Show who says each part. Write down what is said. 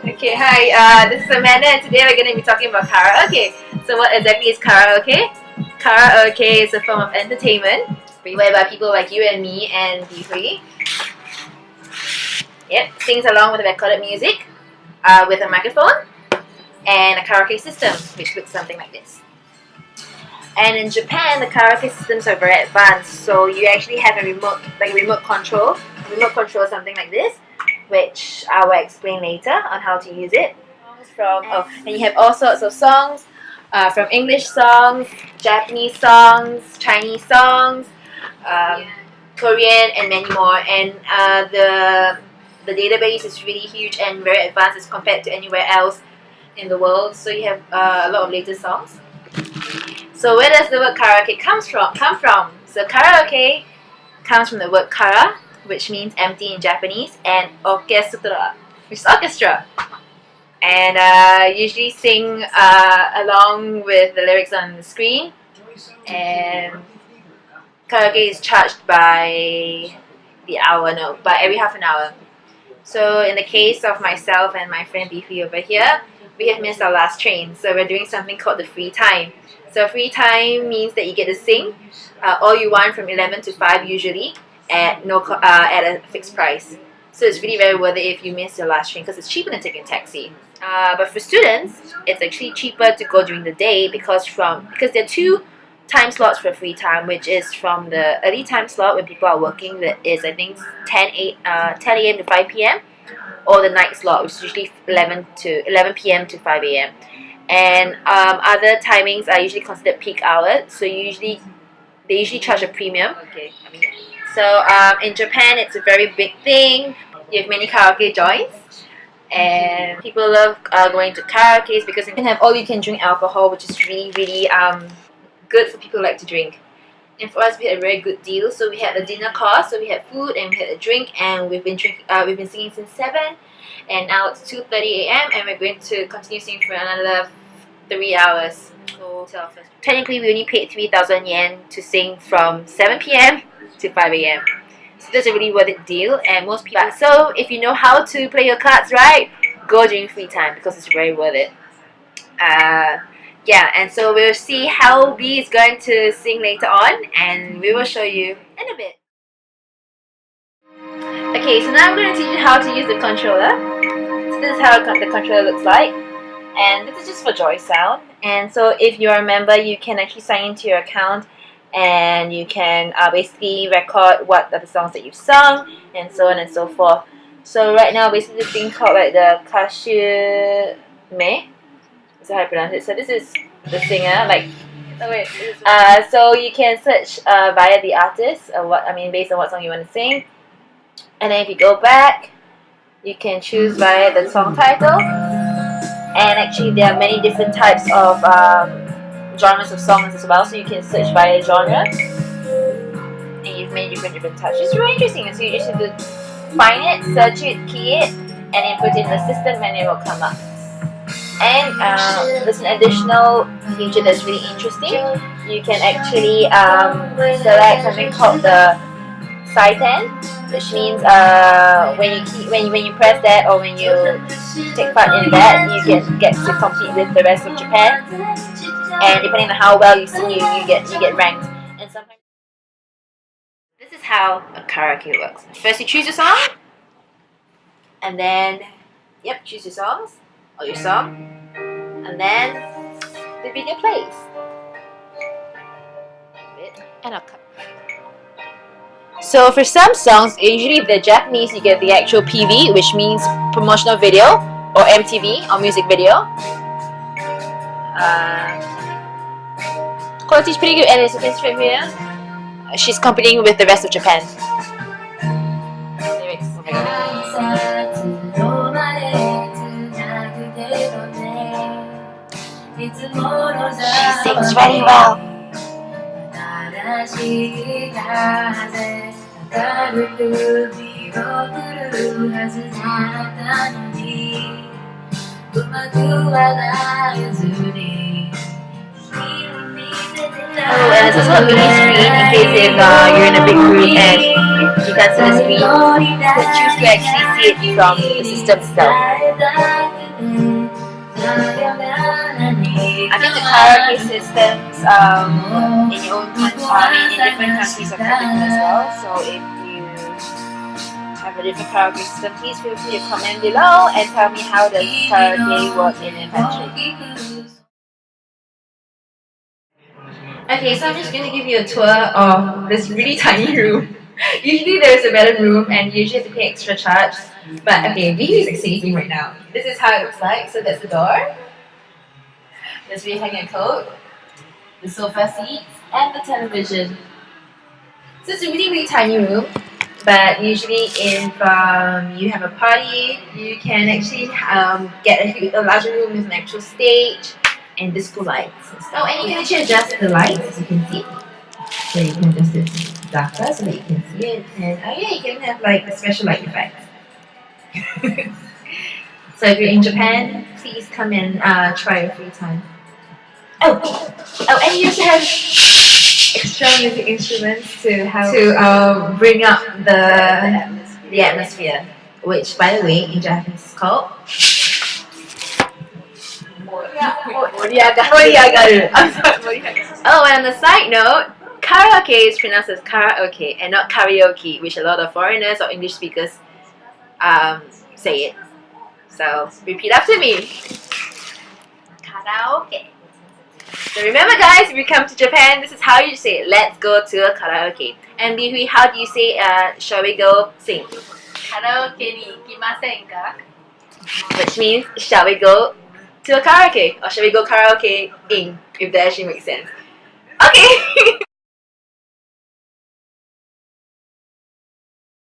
Speaker 1: Okay, hi, this is Amanda and today we're going to be talking about karaoke. So what exactly is karaoke? Karaoke is a form of entertainment whereby people like you and me and Beefree sings along with recorded music with a microphone and a karaoke system which looks something like this. And in Japan, the karaoke systems are very advanced, so you actually have a remote control. Remote control is something like this, which I will explain later on how to use it. And you have all sorts of songs, from English songs, Japanese songs, Chinese songs, Korean, and many more. And the database is really huge and very advanced as compared to anywhere else in the world. So you have a lot of latest songs. So where does the word karaoke come from? So karaoke comes from the word kara, which means empty in Japanese, and orchestra, which is orchestra. And usually sing along with the lyrics on the screen. And karaoke is charged by the hour, by every half an hour. So in the case of myself and my friend Beefy over here, we have missed our last train, so we're doing something called the free time. So free time means that you get to sing all you want from 11 to 5 usually at a fixed price. So it's really very worth it if you miss your last train because it's cheaper than taking a taxi. But for students, it's actually cheaper to go during the day because there are two time slots for free time, which is from the early time slot when people are working, that is I think 10 a.m. to 5 p.m. or the night slot, which is usually 11 p.m. to 5 a.m. And other timings are usually considered peak hours, so they usually charge a premium. So in Japan, it's a very big thing. You have many karaoke joints, and people love going to karaoke because you can have all-you-can-drink alcohol, which is really, really good for people who like to drink. And for us, we had a very good deal. So we had a dinner course, so we had food and we had a drink, and we've been singing since 7, and now it's 2:30 a.m. and we're going to continue singing for another 3 hours. So technically, we only paid 3,000 yen to sing from 7 p.m. to 5 a.m. So that's a really worth it deal, and most people. So if you know how to play your cards right, go during free time because it's very worth it. And so we'll see how B is going to sing later on, and we will show you in a bit. Okay, so now I'm going to teach you how to use the controller. So this is how the controller looks like, and this is just for Joy Sound. And so if you're a member, you can actually sign into your account, and you can basically record what are the songs that you've sung, and so on and so forth. So right now, basically this thing called like the kashume. Is how I pronounce it. So this is the singer, so you can search via the artist, based on what song you want to sing. And then if you go back, you can choose via the song title. And actually there are many different types of genres of songs as well, so you can search via genre. And you've made different types. It's really interesting. So you just have to find it, search it, key it, and then put it in the system and it will come up. And there's an additional feature that's really interesting. You can actually select something called the Saitan, which means when you press that, or when you take part in that, you get to compete with the rest of Japan. And depending on how well you sing, you get ranked. And sometimes this is how a karaoke works. First, you choose your song, and then choose your songs. Or your song, and then the video plays. And I'll cut. So for some songs, usually if they're Japanese, you get the actual PV, which means promotional video, or MTV, or music video. Quality is pretty good, and as you can see from here, she's competing with the rest of Japan. Lyrics, oh my God. She sings very well. Oh, and it's also a mini screen in case if you're in a big group and you can't see the screen. You can choose to actually see it from the system itself. karaoke systems in your own country, in different countries are quite different as well. So if you have a different karaoke system, please feel free to comment below and tell me how does karaoke work in your country. Okay, so I'm just going to give you a tour of this really tiny room. Usually there's a better room and you usually have to pay extra charge. But okay, we use exciting right now. This is how it looks like. So that's the door. There's where you hang a coat, the sofa seats, and the television. So it's a really tiny room. But usually if you have a party, you can actually get a larger room with an actual stage and disco lights. Oh, and you can actually adjust the lights, as you can see. So you can adjust it darker so that you can see it. And oh yeah, you can have like a special light effect. So if you're in Japan, please come and try your free time. Oh, and you also have extra music instruments to help to bring up the atmosphere, which, by the way, in Japanese is called Moriagaru. Oh, and on the side note, karaoke is pronounced as karaoke and not karaoke, which a lot of foreigners or English speakers say it. So repeat after me. Karaoke. So remember guys, if you come to Japan, this is how you say it. Let's go to a karaoke. And Bihui, how do you say shall we go sing?
Speaker 2: Karaoke ni ikimasen ka?
Speaker 1: Which means shall we go to a karaoke? Or shall we go karaoke-ing, if that actually makes sense. Okay!